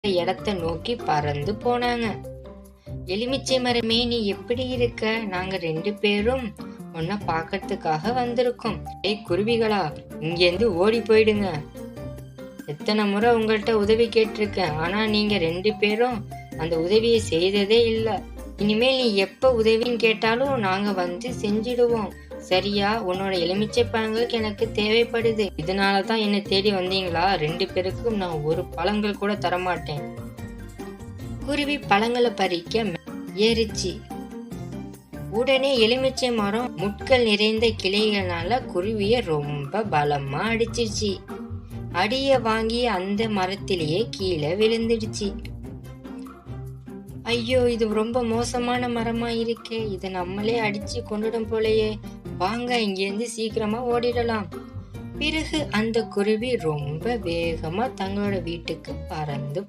இடத்தை நோக்கி பறந்து போனாங்க. எலுமிச்சை மரமே, நீ எப்படி இருக்க? நாங்க 2 பேரும் உன்னை பார்க்கறதுக்காக வந்திருக்கோம். ஏய் குருவிகளா, இங்கேருந்து ஓடி போயிடுங்க. எத்தனை முறை உங்கள்கிட்ட உதவி கேட்டிருக்கேன், ஆனா நீங்க 2 பேரும் அந்த உதவியை செய்ததே இல்லை. இனிமேல் நீ எப்ப உதவின்னு கேட்டாலும் நாங்க வந்து செஞ்சிடுவோம். சரியா? உன்னோட எலுமிச்சை பழங்களுக்கு எனக்கு தேவைப்படுது. இதனாலதான் என்னை தேடி வந்தீங்களா? 2 பேருக்கும் நான் ஒரு பழங்கள் கூட தரமாட்டேன். குருவி பழங்களை பறிக்க ஏறிச்சு. உடனே எலுமிச்சை மரம் முட்கள் நிறைந்த கிளைகளால குருவிய ரொம்ப பலமா அடிச்சிருச்சு. அடிய வாங்கி அந்த மரத்திலேயே கீழே விழுந்துடுச்சு. ஐயோ, இது ரொம்ப மோசமான மரமா இருக்கே, இதை நம்மளே அடிச்சு கொண்டுடும் போலயே. வாங்க, இங்கிருந்து சீக்கிரமா ஓடிடலாம். பிறகு அந்த குருவி ரொம்ப வேகமா தங்களோட வீட்டுக்கு பறந்து